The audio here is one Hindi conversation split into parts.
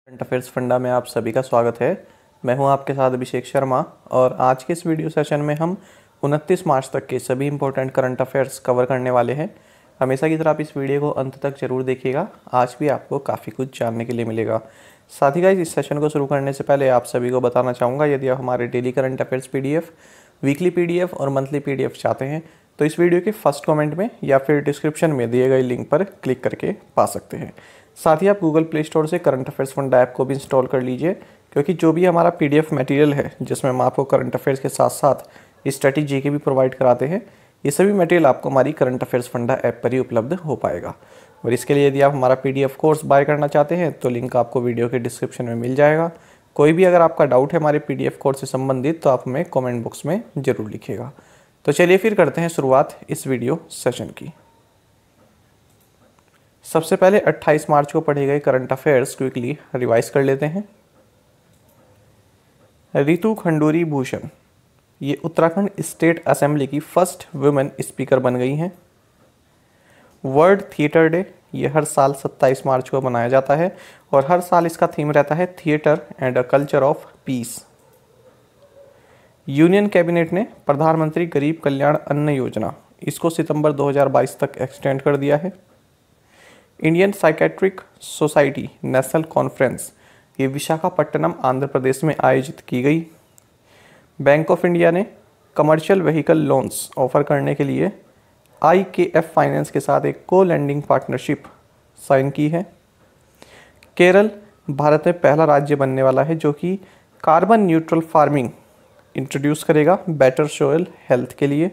करंट अफेयर्स फंडा में आप सभी का स्वागत है। मैं हूं आपके साथ अभिषेक शर्मा और आज के इस वीडियो सेशन में हम 29 मार्च तक के सभी इंपॉर्टेंट करंट अफेयर्स कवर करने वाले हैं। हमेशा की तरह आप इस वीडियो को अंत तक जरूर देखिएगा, आज भी आपको काफ़ी कुछ जानने के लिए मिलेगा। साथ ही गाइस, इस सेशन को शुरू करने से पहले आप सभी को बताना चाहूँगा, यदि आप हमारे daily current affairs PDF, weekly PDF और मंथली PDF चाहते हैं तो इस वीडियो के फर्स्ट कमेंट में या फिर डिस्क्रिप्शन में दिए गए लिंक पर क्लिक करके पा सकते हैं। साथ ही आप गूगल प्ले स्टोर से करंट अफेयर्स फंडा ऐप को भी इंस्टॉल कर लीजिए, क्योंकि जो भी हमारा PDF मटेरियल है जिसमें हम आपको करंट अफेयर्स के साथ साथ स्ट्रेटेजी के भी प्रोवाइड कराते हैं, ये सभी मटेरियल आपको हमारी करंट अफेयर्स फंडा ऐप पर ही उपलब्ध हो पाएगा। और इसके लिए यदि आप हमारा PDF कोर्स बाय करना चाहते हैं तो लिंक आपको वीडियो के डिस्क्रिप्शन में मिल जाएगा। कोई भी अगर आपका डाउट है हमारे PDF कोर्स से संबंधित तो आप हमें कमेंट बॉक्स में ज़रूर लिखिएगा। तो चलिए फिर करते हैं शुरुआत इस वीडियो सेशन की। सबसे पहले 28 मार्च को पढ़े गए करंट अफेयर्स क्विकली रिवाइज कर लेते हैं। रितु खंडूरी भूषण ये उत्तराखंड स्टेट असेंबली की फर्स्ट वुमेन स्पीकर बन गई हैं। वर्ल्ड थिएटर डे ये हर साल 27 मार्च को मनाया जाता है और हर साल इसका थीम रहता है theatre and a culture of peace. Union cabinet ने प्रधानमंत्री गरीब कल्याण अन्न योजना इसको सितंबर 2022 तक एक्सटेंड कर दिया है। Indian psychiatric society national conference ये विशाखापट्टनम आंध्र प्रदेश में आयोजित की गई। बैंक ऑफ इंडिया ने कमर्शियल व्हीकल लोन्स ऑफर करने के लिए IKF फाइनेंस के साथ एक को लैंडिंग पार्टनरशिप साइन की है। केरल भारत में पहला राज्य बनने वाला है जो कि कार्बन न्यूट्रल फार्मिंग इंट्रोड्यूस करेगा बेटर सोयल हेल्थ के लिए।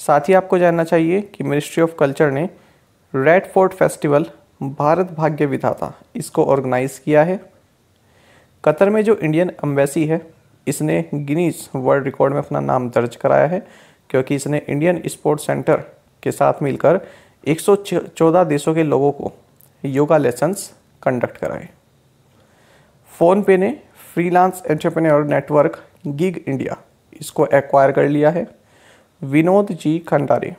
साथ ही आपको जानना चाहिए कि मिनिस्ट्री ऑफ कल्चर ने रेड फोर्ट फेस्टिवल भारत भाग्य विधाता इसको ऑर्गेनाइज किया है। कतर में जो इंडियन एम्बेसी है इसने गिनीज वर्ल्ड रिकॉर्ड में अपना नाम दर्ज कराया है, क्योंकि इसने इंडियन स्पोर्ट्स सेंटर के साथ मिलकर 114 देशों के लोगों को योगा लेसन्स कंडक्ट कराए। फ़ोनपे ने freelance entrepreneur network gig India इसको एक्वायर कर लिया है। विनोद जी खंडारे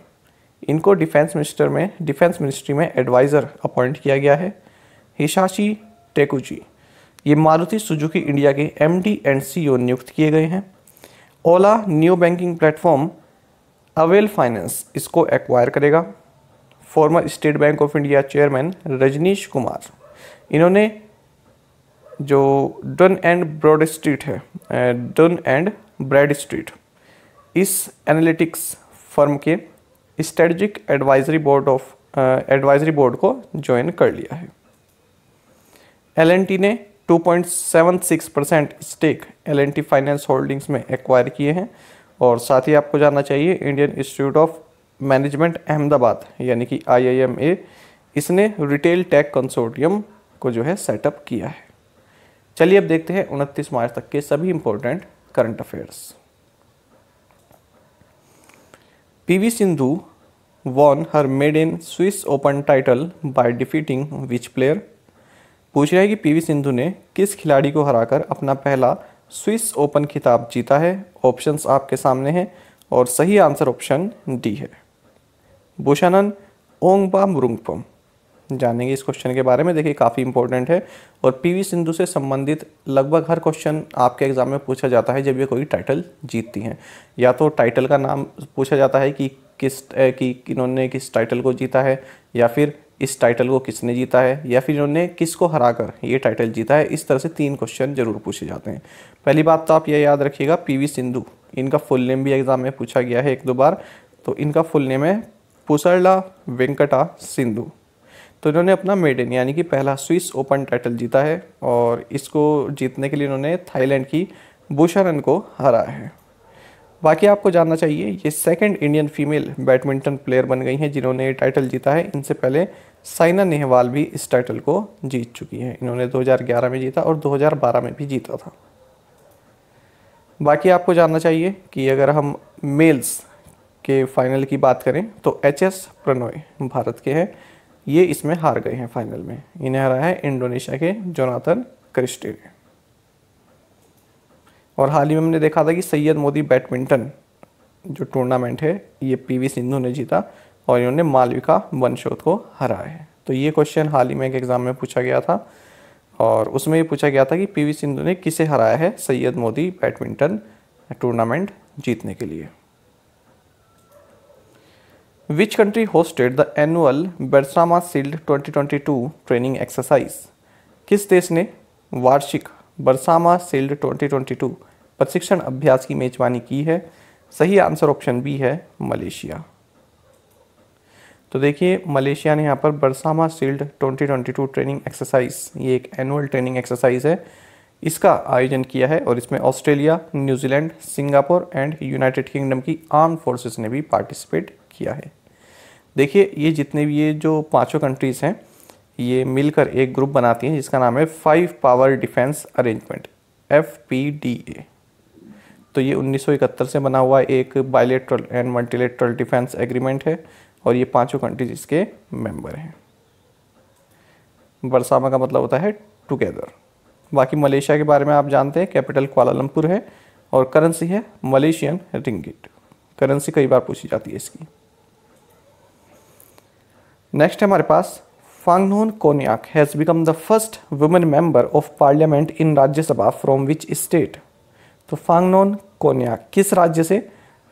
इनको डिफेंस मिनिस्ट्री में एडवाइज़र अपॉइंट किया गया है। हिसाशी टेकुची ये मारुति सुजुकी इंडिया के MD एंड CEO नियुक्त किए गए हैं। Ola new banking platform Avail Finance इसको एक्वायर करेगा। Former State Bank of India chairman Rajnish Kumar इन्होंने जो डन एंड ब्रैड स्ट्रीट इस एनालिटिक्स फर्म के स्ट्रेटजिक एडवाइजरी बोर्ड को ज्वाइन कर लिया है। L&T ने 2.76% स्टेक L&T फाइनेंस होल्डिंग्स में एक्वायर किए हैं। और साथ ही आपको जानना चाहिए Indian institute of management Ahmedabad यानी कि IIMA इसने रिटेल टेक कंसोर्टियम को जो है सेटअप किया है। चलिए अब देखते हैं 29 मार्च तक के सभी important current affairs. PV Sindhu won her maiden Swiss Open title by defeating which player? पूछ रहा है कि PV सिंधु ने किस खिलाड़ी को हराकर अपना पहला स्विस ओपन खिताब जीता है। ऑप्शंस आपके सामने हैं और सही आंसर ऑप्शन D है, बुशानन ओंगबामरुंगपम। जानेंगे इस क्वेश्चन के बारे में। देखिए काफ़ी इंपॉर्टेंट है और PV सिंधु से संबंधित लगभग हर क्वेश्चन आपके एग्जाम में पूछा जाता है जब ये कोई टाइटल जीतती हैं। या तो टाइटल का नाम पूछा जाता है कि इन्होंने किस टाइटल को जीता है, या फिर इस टाइटल को किसने जीता है, या फिर इन्होंने किसको हराकर ये टाइटल जीता है। इस तरह से 3 क्वेश्चन जरूर पूछे जाते हैं। पहली बात तो आप ये याद रखिएगा, PV सिंधु इनका फुल नेम भी एग्जाम में पूछा गया है 1-2 बार। तो इनका फुल नेम है पुसरला वेंकटा सिंधु। तो इन्होंने अपना मेडन यानी कि पहला स्विस ओपन टाइटल जीता है और इसको जीतने के लिए इन्होंने थाईलैंड की बुशानन को हराया है। बाकी आपको जानना चाहिए ये second Indian female badminton player बन गई हैं जिन्होंने ये टाइटल जीता है। इनसे पहले साइना नेहवाल भी इस टाइटल को जीत चुकी हैं। इन्होंने 2011 में जीता और 2012 में भी जीता था। बाकी आपको जानना चाहिए कि अगर हम मेल्स के फाइनल की बात करें तो HS प्रणॉय भारत के हैं, ये इसमें हार गए हैं फाइनल में। इन्हें हराया है इंडोनेशिया के जोनाथन क्रिस्टी ने। और हाल ही में हमने देखा था कि सैयद मोदी बैडमिंटन जो टूर्नामेंट है ये PV सिंधु ने जीता और इन्होंने मालविका बनसोद को हराया है। तो ये क्वेश्चन हाल ही में एक एग्जाम में पूछा गया था और उसमें ये पूछा गया था कि पीवी सिंधु ने किसे हराया है सैयद मोदी बैडमिंटन टूर्नामेंट जीतने के लिए। Which country hosted the annual Bersama Shield 2022 training exercise? किस देश ने वार्षिक बरसामा शील्ड 2022 प्रशिक्षण अभ्यास की मेजबानी की है? सही आंसर ऑप्शन बी है मलेशिया। तो देखिए मलेशिया ने यहाँ पर बरसामा शील्ड 2022 ट्रेनिंग एक्सरसाइज, ये एक एनुअल ट्रेनिंग एक्सरसाइज है, इसका आयोजन किया है और इसमें Australia, New Zealand, Singapore and United kingdom की आर्म फोर्सेस ने भी पार्टिसिपेट किया है। देखिए ये जितने भी ये जो 5 कंट्रीज़ हैं ये मिलकर एक ग्रुप बनाती हैं जिसका नाम है 5 पावर डिफेंस अरेंजमेंट, FPDA। तो ये 1971 से बना हुआ एक bilateral and multilateral defence agreement है और ये 5 कंट्रीज इसके मेंबर हैं। बरसामा का मतलब होता है टुगेदर। बाकी मलेशिया के बारे में आप जानते हैं, कैपिटल कुआलालंपुर है और करेंसी है मलेशियन रिंगिट। करेंसी कई बार पूछी जाती है इसकी। नेक्स्ट है हमारे पास Phangnon Konyak has become the first women member of parliament in Rajya Sabha from which state? तो फांगनोन कोन्याक किस राज्य से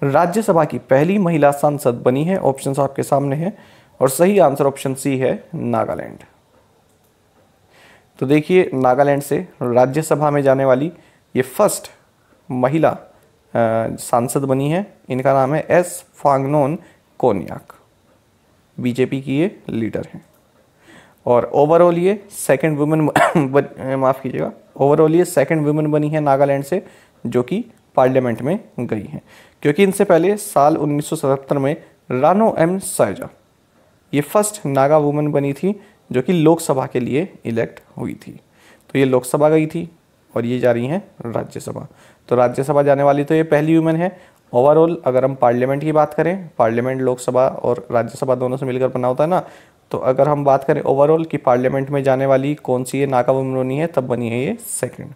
राज्यसभा की पहली महिला सांसद बनी है? ऑप्शन आपके सामने है और सही आंसर ऑप्शन सी है नागालैंड। तो देखिए नागालैंड से राज्यसभा में जाने वाली ये फर्स्ट महिला सांसद बनी है। इनका नाम है एस फांगनोन कोन्याक, बीजेपी की ये लीडर हैं और ओवरऑल ये सेकंड वुमेन माफ़ कीजिएगा, ओवरऑल ये सेकंड वुमेन बनी है नागालैंड से जो कि पार्लियामेंट में गई हैं, क्योंकि इनसे पहले साल 1977 में रानो एम सायजा ये फर्स्ट नागा वुमेन बनी थी जो कि लोकसभा के लिए इलेक्ट हुई थी। तो ये लोकसभा गई थी और ये जा रही हैं राज्यसभा। तो राज्यसभा जाने वाली तो ये पहली वुमेन है। ओवरऑल अगर हम पार्लियामेंट की बात करें, पार्लियामेंट लोकसभा और राज्यसभा दोनों से मिलकर बना होता है ना, तो अगर हम बात करें ओवरऑल कि पार्लियामेंट में जाने वाली कौन सी ये नागा वुमेन बनी है, तब बनी है ये सेकंड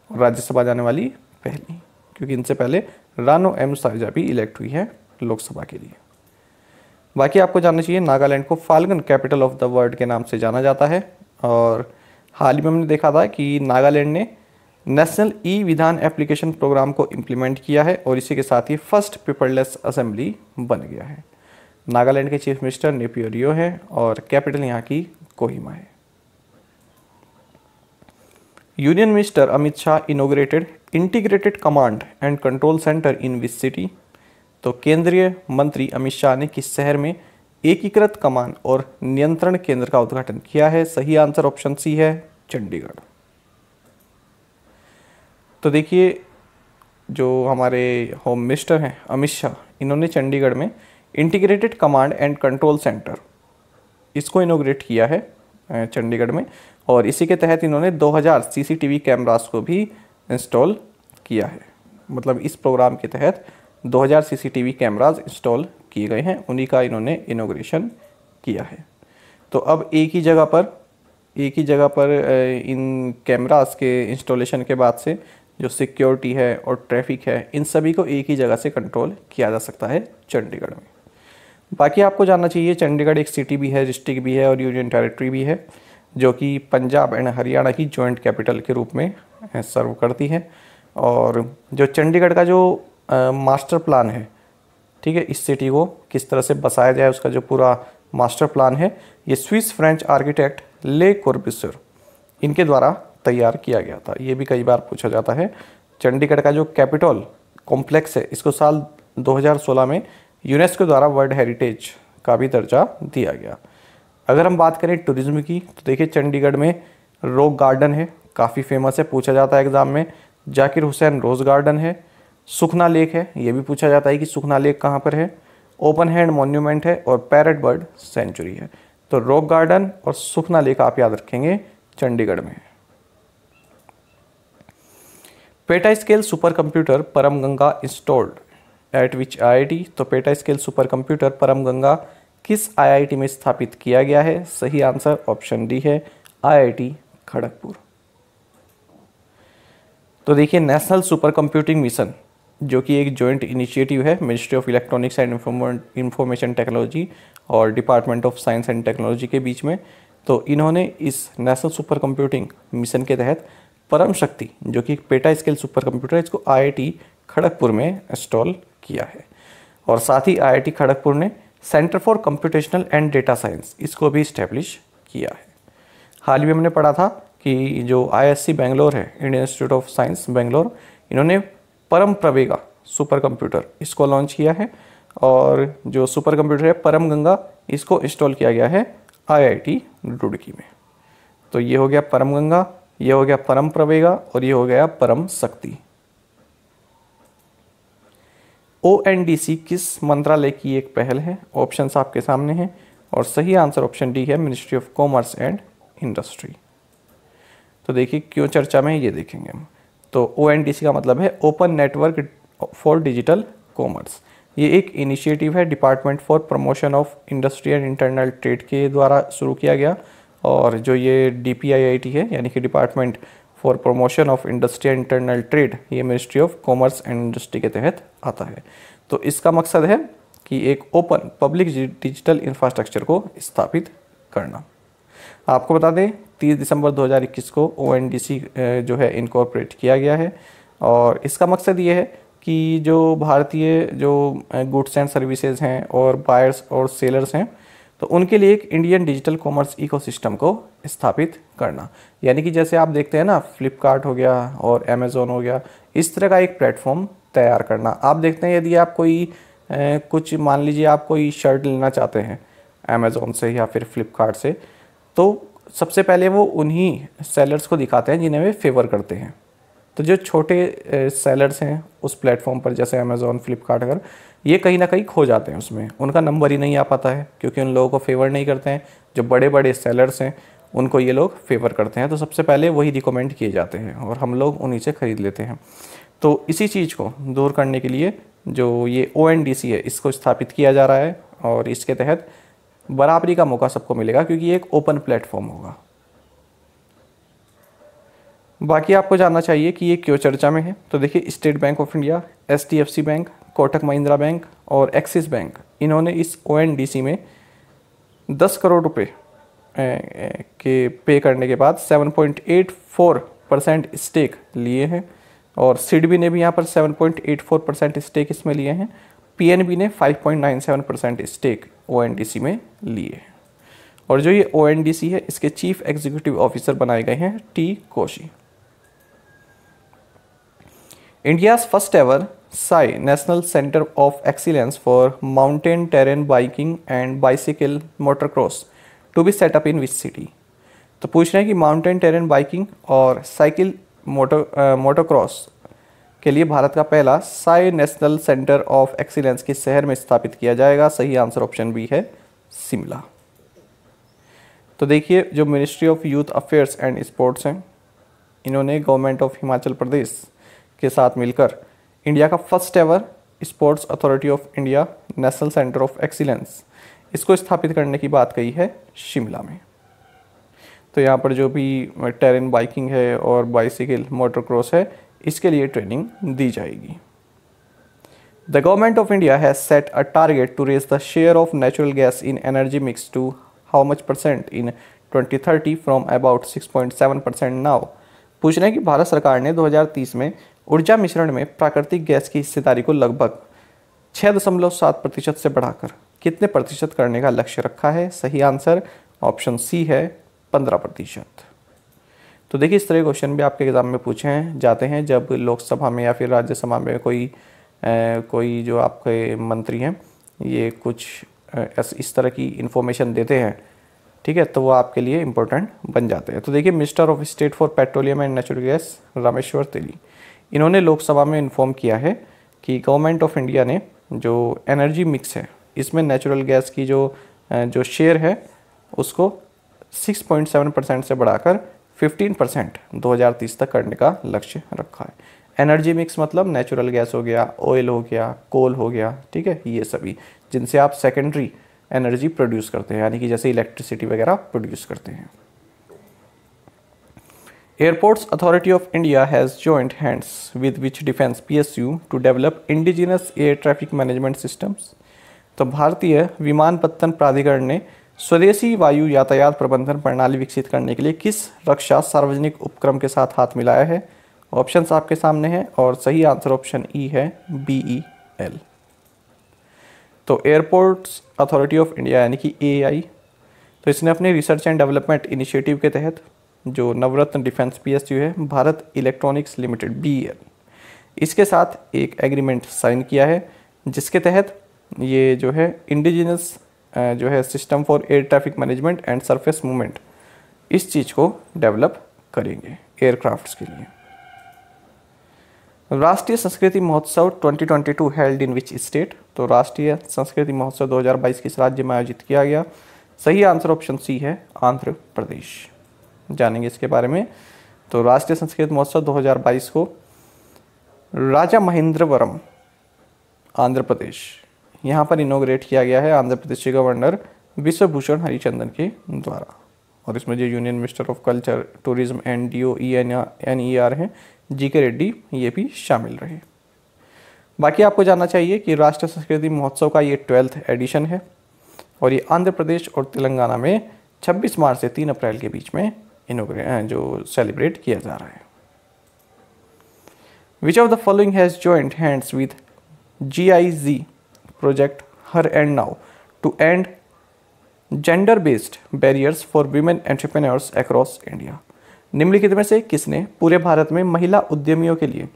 और राज्यसभा जाने वाली पहली, क्योंकि इनसे पहले रानो एम सायजा भी इलेक्ट हुई है लोकसभा के लिए। बाकी आपको जानना चाहिए नागालैंड को फाल्गन कैपिटल ऑफ द वर्ल्ड के नाम से जाना जाता है और हाल ही में हमने देखा था कि नागालैंड ने नेशनल ई विधान एप्लीकेशन प्रोग्राम को इम्प्लीमेंट किया है और इसी के साथ ही फर्स्ट पेपरलेस असेंबली बन गया है। नागालैंड के चीफ मिनिस्टर नेपियो रियो है और कैपिटल यहाँ की कोहिमा है। Union minister Amit Shah inaugurated integrated command and control centre in which city? तो केंद्रीय मंत्री अमित शाह ने किस शहर में एकीकृत कमान और नियंत्रण केंद्र का उद्घाटन किया है? सही आंसर ऑप्शन सी है चंडीगढ़। तो देखिए जो हमारे होम मिनिस्टर हैं अमित शाह, इन्होंने चंडीगढ़ में integrated command and control centre इसको इनोग्रेट किया है चंडीगढ़ में और इसी के तहत इन्होंने 2000 CCTV कैमरास को भी इंस्टॉल किया है। मतलब इस प्रोग्राम के तहत 2000 CCTV कैमरास इंस्टॉल किए गए हैं, उन्हीं का इन्होंने इनोग्रेशन किया है। तो अब एक ही जगह पर इन कैमरास के इंस्टॉलेशन के बाद से जो सिक्योरिटी है और ट्रैफिक है, इन सभी को एक ही जगह से कंट्रोल किया जा सकता है चंडीगढ़ में। बाकी आपको जानना चाहिए चंडीगढ़ एक सिटी भी है, डिस्ट्रिक्ट भी है और यूनियन टेरिटरी भी है जो कि पंजाब एंड हरियाणा की जॉइंट कैपिटल के रूप में सर्व करती है। और जो चंडीगढ़ का जो मास्टर प्लान है, ठीक है, इस सिटी को किस तरह से बसाया जाए उसका जो पूरा मास्टर प्लान है, ये स्विस फ्रेंच आर्किटेक्ट ले कॉर्ब्यूसियर इनके द्वारा तैयार किया गया था। ये भी कई बार पूछा जाता है। चंडीगढ़ का जो कैपिटल कॉम्प्लेक्स है इसको साल 2016 में यूनेस्को द्वारा वर्ल्ड हेरिटेज का भी दर्जा दिया गया। अगर हम बात करें टूरिज्म की तो देखिए चंडीगढ़ में रॉक गार्डन है, काफ़ी फेमस है, पूछा जाता है एग्जाम में। जाकिर हुसैन रोज़ गार्डन है, सुखना लेक है, ये भी पूछा जाता है कि सुखना लेक कहाँ पर है। ओपन हैंड मॉन्यूमेंट है और पैरट बर्ड सेंचुरी है। तो रॉक गार्डन और सुखना लेक आप याद रखेंगे चंडीगढ़ में। पेटा स्केल सुपर कंप्यूटर परम गंगा इंस्टॉल्ड एट विच IIT? तो पेटा स्केल सुपर कंप्यूटर परम गंगा किस IIT में स्थापित किया गया है? सही आंसर ऑप्शन डी है IIT खड़गपुर। तो देखिए नेशनल सुपर कंप्यूटिंग मिशन जो कि एक जॉइंट इनिशिएटिव है ministry of electronics and information technology और department of science and technology के बीच में, तो इन्होंने इस नेशनल सुपर कंप्यूटिंग मिशन के तहत परम शक्ति, जो कि एक पेटा स्केल सुपर कंप्यूटर है, इसको आईआईटी खड़गपुर में इंस्टॉल किया है। और साथ ही आईआईटी खड़गपुर ने centre for computational and data science, इसको भी इस्टेब्लिश किया है। हाल ही में हमने पढ़ा था कि जो आईएससी बेंगलोर है, Indian institute of science Bangalore, इन्होंने परम प्रवेगा सुपर कंप्यूटर इसको लॉन्च किया है। और जो सुपर कंप्यूटर है परम गंगा, इसको इंस्टॉल किया गया है आईआईटी रुड़की में। तो ये हो गया परम गंगा, ये हो गया परम प्रवेगा और ये हो गया परम शक्ति। ओएनडीसी किस मंत्रालय की एक पहल है? ऑप्शंस आपके सामने हैं और सही आंसर ऑप्शन डी है, ministry of commerce and industry. तो देखिए क्यों चर्चा में, ये देखेंगे हम। तो ओएनडीसी का मतलब है open network for digital commerce. ये एक इनिशिएटिव है department for promotion of industry and internal trade के द्वारा शुरू किया गया। और जो ये डीपीआईआईटी है, यानी कि department for promotion of industry and internal trade, ये ministry of commerce and industry के तहत आता है। तो इसका मकसद है कि एक ओपन पब्लिक डिजिटल इंफ्रास्ट्रक्चर को स्थापित करना। आपको बता दें 30 दिसंबर 2021 को ओएनडीसी जो है इनकॉर्पोरेट किया गया है। और इसका मकसद ये है कि जो भारतीय जो गुड्स एंड सर्विसेज हैं और बायर्स और सेलर्स हैं, तो उनके लिए एक इंडियन डिजिटल कॉमर्स इकोसिस्टम को स्थापित करना। यानी कि जैसे आप देखते हैं ना, फ्लिपकार्ट हो गया और अमेज़ॉन हो गया, इस तरह का एक प्लेटफॉर्म तैयार करना। आप देखते हैं यदि आप कोई कुछ, मान लीजिए आप कोई शर्ट लेना चाहते हैं अमेज़ॉन से या फिर फ्लिपकार्ट से, तो सबसे पहले वो उन्हीं सेलर्स को दिखाते हैं जिन्हें वे फेवर करते हैं। तो जो छोटे सेलर्स हैं उस प्लेटफॉर्म पर, जैसे अमेज़ॉन, फ्लिपकार्ट, अगर ये कहीं ना कहीं खो जाते हैं, उसमें उनका नंबर ही नहीं आ पाता है क्योंकि उन लोगों को फेवर नहीं करते हैं। जो बड़े बड़े सेलर्स हैं उनको ये लोग फेवर करते हैं, तो सबसे पहले वही रिकमेंड किए जाते हैं और हम लोग उन्हीं से ख़रीद लेते हैं। तो इसी चीज़ को दूर करने के लिए जो ये ओएनडीसी है, इसको स्थापित किया जा रहा है और इसके तहत बराबरी का मौका सबको मिलेगा क्योंकि ये एक ओपन प्लेटफॉर्म होगा। बाकी आपको जानना चाहिए कि ये क्यों चर्चा में है। तो देखिए, state Bank of India, HDFC bank, Kotak Mahindra bank और एक्सिस बैंक, इन्होंने इस ओएनडीसी में 10 करोड़ रुपए के पे करने के बाद 7.84% स्टेक लिए हैं। और सिडबी ने भी यहाँ पर 7.84% स्टेक इसमें लिए हैं। पीएनबी ने 5.97% स्टेक ओएनडीसी में लिए हैं। और जो ये ओएनडीसी है, इसके चीफ एग्जीक्यूटिव ऑफिसर बनाए गए हैं T Koshy. India's first ever SAI national centre of excellence for mountain terrain biking and bicycle motocross to be set up in which city. तो पूछ रहे हैं कि माउंटेन टेरेन बाइकिंग और साइकिल मोटरक्रॉस के लिए भारत का पहला SAI national centre of excellence किस शहर में स्थापित किया जाएगा? सही आंसर ऑप्शन बी है, शिमला। तो देखिए, जो ministry of youth affairs and sports हैं, इन्होंने गवर्नमेंट ऑफ हिमाचल प्रदेश के साथ मिलकर इंडिया का first ever sports authority of India national centre of excellence, इसको स्थापित करने की बात कही है शिमला में। तो यहाँ पर जो भी टेरेन बाइकिंग है और बाइसिकल मोटरक्रॉस है, इसके लिए ट्रेनिंग दी जाएगी। The government of India has set a target to raise the share of natural gas in energy mix to how much % in 2030 from about 6.7% now. पूछ रहे हैं कि भारत सरकार ने 2030 में ऊर्जा मिश्रण में प्राकृतिक गैस की हिस्सेदारी को लगभग 6.7% से बढ़ाकर कितने प्रतिशत करने का लक्ष्य रखा है? सही आंसर ऑप्शन सी है, 15%। तो देखिए, इस तरह के क्वेश्चन भी आपके एग्जाम में पूछे जाते हैं जब लोकसभा में या फिर राज्यसभा में कोई जो आपके मंत्री हैं, ये कुछ इस तरह की इन्फॉर्मेशन देते हैं, ठीक है, तो वो आपके लिए इम्पोर्टेंट बन जाते हैं। तो देखिए, minister of state for petroleum and natural gas Rameswar Teli, इन्होंने लोकसभा में इन्फॉर्म किया है कि गवर्नमेंट ऑफ इंडिया ने जो एनर्जी मिक्स है, इसमें नेचुरल गैस की जो शेयर है उसको 6.7% से बढ़ाकर 15% 2030 तक करने का लक्ष्य रखा है। एनर्जी मिक्स मतलब नेचुरल गैस हो गया, ऑयल हो गया, कोल हो गया, ठीक है, ये सभी जिनसे आप सेकेंडरी एनर्जी प्रोड्यूस करते हैं, यानी कि जैसे इलेक्ट्रिसिटी वगैरह प्रोड्यूस करते हैं। Airports authority of India has joined hands with which defence PSU to develop indigenous air traffic management systems. तो भारतीय विमानपत्तन प्राधिकरण ने स्वदेशी वायु यातायात प्रबंधन प्रणाली विकसित करने के लिए किस रक्षा सार्वजनिक उपक्रम के साथ हाथ मिलाया है? ऑप्शंस आपके सामने हैं और सही आंसर ऑप्शन ई है, BEL। तो एयरपोर्ट्स अथॉरिटी ऑफ इंडिया यानी कि AAI, तो इसने अपने रिसर्च एंड डेवलपमेंट इनिशिएटिव के तहत जो नवरत्न डिफेंस PSU है, भारत इलेक्ट्रॉनिक्स लिमिटेड BEL, इसके साथ एक एग्रीमेंट साइन किया है, जिसके तहत ये जो है इंडिजिनस जो है system for air traffic management and surface movement, इस चीज़ को डेवलप करेंगे एयरक्राफ्ट्स के लिए। राष्ट्रीय संस्कृति महोत्सव 2022 हेल्ड इन विच स्टेट? तो राष्ट्रीय संस्कृति महोत्सव 2022 किस राज्य में आयोजित किया गया? सही आंसर ऑप्शन सी है, आंध्र प्रदेश। जानेंगे इसके बारे में। तो राष्ट्रीय संस्कृत महोत्सव 2022 को राजा महेंद्रवरम, आंध्र प्रदेश, यहाँ पर इनॉग्रेट किया गया है आंध्र प्रदेश के गवर्नर विश्वभूषण हरिचंदन के द्वारा। और इसमें जो union minister of culture, tourism and DOE हैं, GK रेड्डी, ये भी शामिल रहे। बाकी आपको जानना चाहिए कि राष्ट्रीय संस्कृति महोत्सव का ये 12th एडिशन है और ये आंध्र प्रदेश और तेलंगाना में 26 मार्च से 3 अप्रैल के बीच में जो सेलिब्रेट किया जा रहा है। Which of the following has joined hands with GIZ project her and now to end gender based barriers for women entrepreneurs across India? निम्नलिखित में से किसने पूरे भारत में महिला उद्यमियों के लिए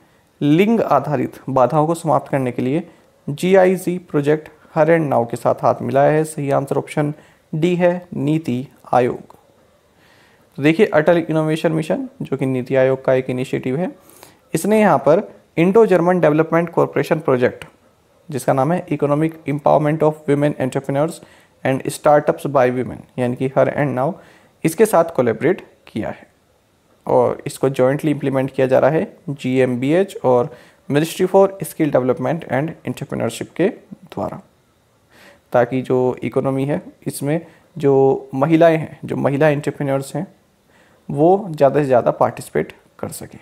लिंग आधारित बाधाओं को समाप्त करने के लिए GIZ project her and now के साथ हाथ मिलाया है? सही आंसर ऑप्शन डी है, नीति आयोग। तो देखिए अटल इनोवेशन मिशन, जो कि नीति आयोग का एक इनिशिएटिव है, इसने यहाँ पर Indo German development corporation project, जिसका नाम है economic empowerment of women entrepreneurs and startups by women, यानी कि हर एंड नाउ, इसके साथ कोलैबोरेट किया है और इसको जॉइंटली इम्प्लीमेंट किया जा रहा है GmbH और ministry for skill development and entrepreneurship के द्वारा, ताकि जो इकोनॉमी है इसमें जो महिलाएं हैं, जो महिला एंटरप्रेन्योर्स हैं, वो ज़्यादा से ज़्यादा पार्टिसिपेट कर सकें।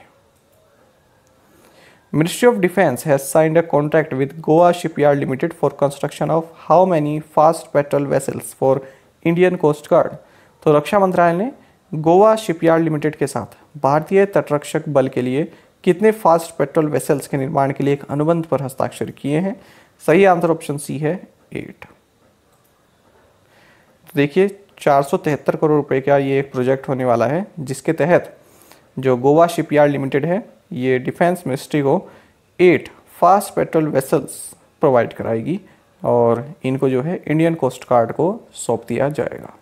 Ministry of Defence has signed a contract with Goa Shipyard Limited for construction of how many fast patrol vessels for Indian Coast Guard? तो रक्षा मंत्रालय ने गोवा शिपयार्ड लिमिटेड के साथ भारतीय तटरक्षक बल के लिए कितने फास्ट पेट्रोल वेसल्स के निर्माण के लिए एक अनुबंध पर हस्ताक्षर किए हैं? सही आंसर ऑप्शन सी है, 8। तो देखिए 473 करोड़ रुपए का ये एक प्रोजेक्ट होने वाला है, जिसके तहत जो गोवा शिपयार्ड लिमिटेड है, ये डिफेंस मिनिस्ट्री को 8 फास्ट पेट्रोल वेसल्स प्रोवाइड कराएगी और इनको जो है इंडियन कोस्ट गार्ड को सौंप दिया जाएगा।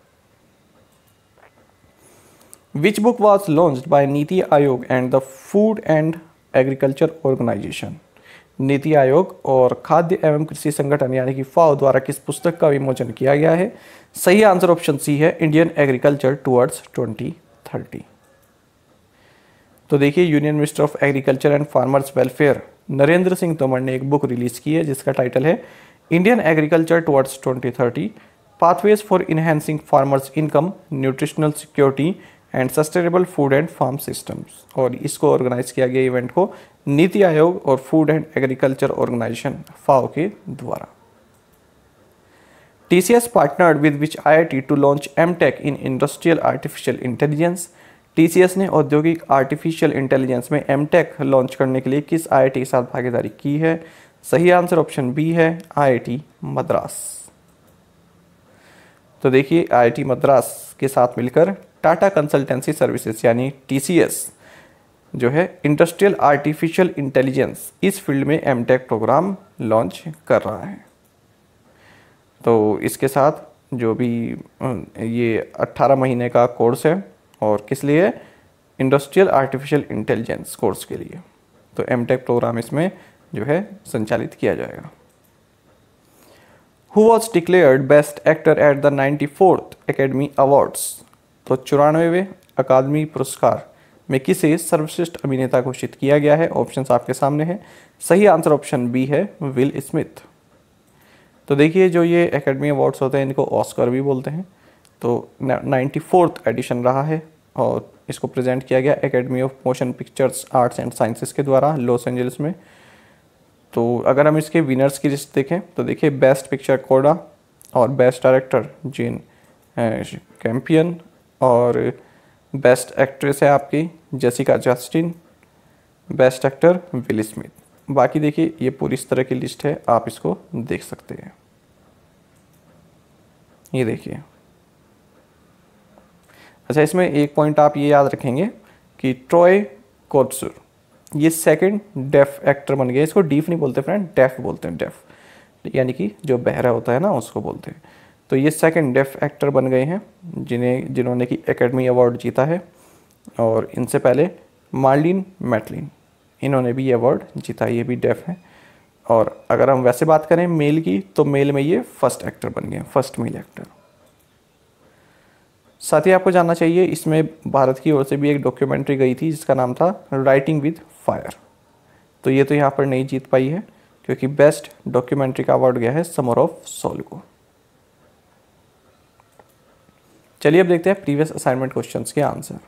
Which book was launched by NITI Aayog and the food and agriculture organization? NITI Aayog और खाद्य एवं कृषि संगठन यानी कि FAO द्वारा किस पुस्तक का विमोचन किया गया है? सही आंसर ऑप्शन सी है, इंडियन एग्रीकल्चर टुवर्ड्स 2030। तो देखिए union minister of agriculture and farmers welfare Narendra Singh Tomar ने एक बुक रिलीज की है, जिसका टाइटल है Indian agriculture towards 2030 pathways for enhancing farmers income, nutritional security and sustainable food and farm systems. और इसको ऑर्गेनाइज किया गया इवेंट को नीति आयोग और food and agriculture organization FAO के द्वारा। TCS partnered with which IIT to launch MTech in industrial artificial intelligence? TCS ने औद्योगिक आर्टिफिशियल इंटेलिजेंस में MTech लॉन्च करने के लिए किस IIT के साथ भागीदारी की है? सही आंसर ऑप्शन बी है, IIT मद्रास। तो देखिए IIT मद्रास के साथ मिलकर टाटा कंसल्टेंसी सर्विसेज यानी TCS जो है इंडस्ट्रियल आर्टिफिशियल इंटेलिजेंस, इस फील्ड में MTech प्रोग्राम लॉन्च कर रहा है। तो इसके साथ जो भी ये 18 महीने का कोर्स है और किस लिए? इंडस्ट्रियल आर्टिफिशियल इंटेलिजेंस कोर्स के लिए। तो MTech प्रोग्राम इसमें जो है संचालित किया जाएगा। Who was declared best actor at the 94th academy awards? तो 94वें अकादमी पुरस्कार में किसे सर्वश्रेष्ठ अभिनेता घोषित किया गया है? ऑप्शंस आपके सामने हैं। सही आंसर ऑप्शन बी है, विल स्मिथ। तो देखिए जो ये एकेडमी अवार्ड्स होते हैं इनको ऑस्कर भी बोलते हैं। तो 94th एडिशन रहा है और इसको प्रेजेंट किया गया academy of motion pictures arts and sciences के द्वारा लॉस एंजल्स में। तो अगर हम इसके विनर्स की लिस्ट देखें तो देखिए बेस्ट पिक्चर कोडा और बेस्ट डायरेक्टर जीन कैम्पियन, और बेस्ट एक्ट्रेस है आपकी Jessica Chastain, best actor will Smith. बाकी देखिए ये पूरी इस तरह की लिस्ट है, आप इसको देख सकते हैं। ये देखिए, अच्छा इसमें एक पॉइंट आप ये याद रखेंगे कि ट्रॉय कोत्सुर ये सेकंड डेफ एक्टर बन गए। इसको डीफ नहीं बोलते फ्रेंड, डेफ बोलते हैं, डेफ यानी कि जो बहरा होता है ना उसको बोलते हैं। तो ये सेकंड डेफ एक्टर बन गए हैं जिन्होंने कि एकेडमी अवार्ड जीता है। और इनसे पहले मार्लिन मैटलिन, इन्होंने भी ये अवार्ड जीता, ये भी डेफ है। और अगर हम वैसे बात करें मेल की, तो मेल में ये फर्स्ट एक्टर बन गए, फर्स्ट मेल एक्टर। साथ ही आपको जानना चाहिए इसमें भारत की ओर से भी एक डॉक्यूमेंट्री गई थी जिसका नाम था राइटिंग विद फायर। तो ये तो यहाँ पर नहीं जीत पाई है क्योंकि बेस्ट डॉक्यूमेंट्री का अवार्ड गया है समर ऑफ सोल को। चलिए अब देखते हैं प्रीवियस असाइनमेंट क्वेश्चंस के answer.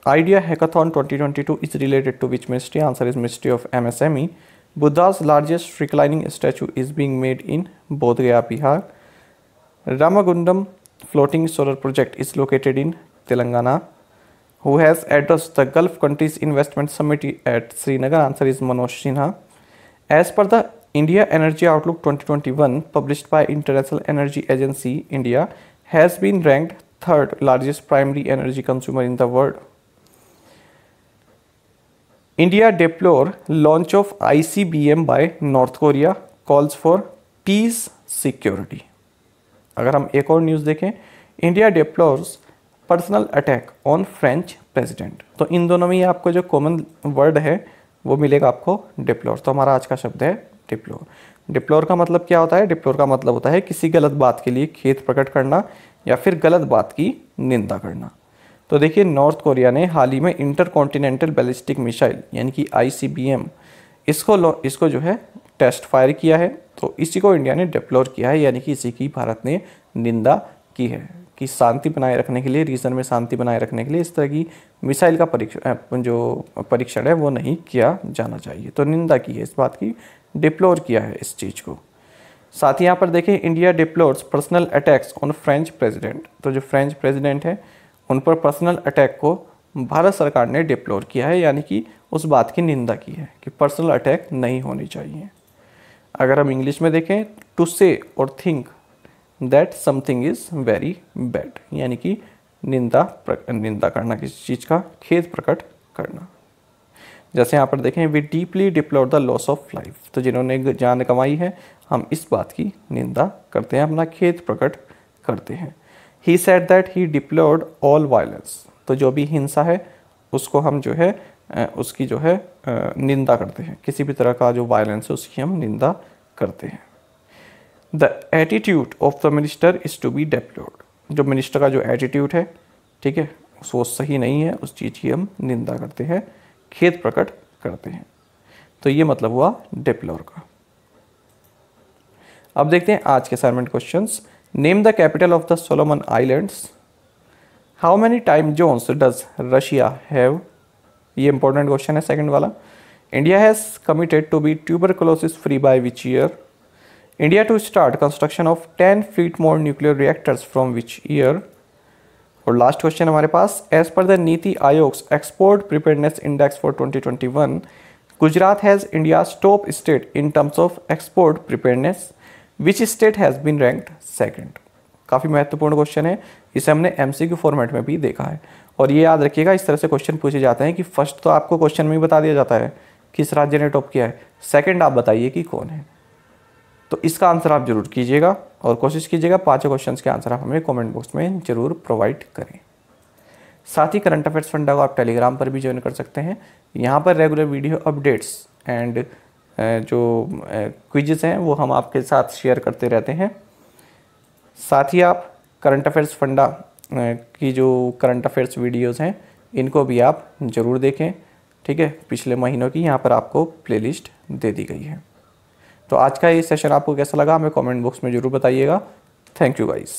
Idea hackathon 2022 is related to which ministry? Answer is ministry of MSME। Buddha's largest reclining statue is being made in Bodh Gaya, Bihar. Ramagundam floating solar project is located in Telangana. Who has addressed the Gulf countries investment summit at Srinagar? Answer is Manoj Sinha. As per the India Energy Outlook 2021 published by International Energy Agency, India has been ranked third largest primary energy consumer in the world. India deplore launch of ICBM by North Korea, calls for peace security. अगर हम एक और न्यूज़ देखें, India deplores personal attack on French president. तो इन दोनों में ही आपको जो कॉमन वर्ड है वो मिलेगा आपको डिप्लोर। तो हमारा आज का शब्द है डिप्लोर। डिप्लोर का मतलब क्या होता है? डिप्लोर का मतलब होता है किसी गलत बात के लिए खेद प्रकट करना या फिर गलत बात की निंदा करना। तो देखिए नॉर्थ कोरिया ने हाल ही में इंटरकॉन्टिनेंटल बैलिस्टिक मिसाइल यानी कि ICBM इसको जो है टेस्ट फायर किया है। तो इसी को इंडिया ने डिप्लोर किया है, यानी कि इसी की भारत ने निंदा की है कि शांति बनाए रखने के लिए, रीजन में शांति बनाए रखने के लिए इस तरह की मिसाइल का परीक्षण है वो नहीं किया जाना चाहिए। तो निंदा की है इस बात की, डिप्लोर किया है इस चीज़ को। साथ ही यहाँ पर देखें India deplores personal attacks on French president. तो जो फ्रेंच प्रेसिडेंट है उन पर पर्सनल अटैक को भारत सरकार ने डिप्लोर किया है, यानी कि उस बात की निंदा की है कि पर्सनल अटैक नहीं होनी चाहिए। अगर हम इंग्लिश में देखें, टू से और think that something is very bad, यानी कि निंदा करना, किसी चीज़ का खेद प्रकट करना। जैसे यहाँ पर देखें, we deeply deplore the loss of life. तो जिन्होंने जान कमाई है हम इस बात की निंदा करते हैं, अपना खेद प्रकट करते हैं। He said that he deplored all violence। तो जो भी हिंसा है उसको हम जो है उसकी जो है निंदा करते हैं, किसी भी तरह का जो वायलेंस है उसकी हम निंदा करते हैं। The attitude of the minister is to be deplored। जो मिनिस्टर का जो एटीट्यूड है, ठीक है, वो सही नहीं है, उस चीज़ की हम निंदा करते हैं, खेद प्रकट करते हैं। तो ये मतलब हुआ डिप्लोर का। अब देखते हैं आज के assignment questions. Name the capital of the Solomon Islands. How many time zones does Russia have? ये इंपॉर्टेंट क्वेश्चन है सेकंड वाला। India has committed to be tuberculosis free by which year? India to start construction of 10 feet more nuclear reactors from which year? और लास्ट क्वेश्चन हमारे पास, as per the NITI Aayog's export preparedness index for 2021, Gujarat has India's top state in terms of export preparedness, which state has been ranked second? काफ़ी महत्वपूर्ण क्वेश्चन है, इसे हमने MCQ फॉर्मेट में भी देखा है। और ये याद रखिएगा, इस तरह से क्वेश्चन पूछे जाते हैं कि फर्स्ट तो आपको क्वेश्चन में ही बता दिया जाता है किस राज्य ने टॉप किया है, सेकंड आप बताइए कि कौन है। तो इसका आंसर आप जरूर कीजिएगा और कोशिश कीजिएगा 5 क्वेश्चन के आंसर आप हमें कॉमेंट बॉक्स में जरूर प्रोवाइड करें। साथ ही करंट अफेयर्स फंडा को आप टेलीग्राम पर भी ज्वाइन कर सकते हैं। यहाँ पर रेगुलर वीडियो अपडेट्स एंड जो क्विजेस हैं वो हम आपके साथ शेयर करते रहते हैं। साथ ही आप करंट अफेयर्स फंडा की जो करंट अफेयर्स वीडियोस हैं इनको भी आप ज़रूर देखें, ठीक है। पिछले महीनों की यहाँ पर आपको प्लेलिस्ट दे दी गई है। तो आज का ये सेशन आपको कैसा लगा हमें कमेंट बॉक्स में ज़रूर बताइएगा। Thank you guys.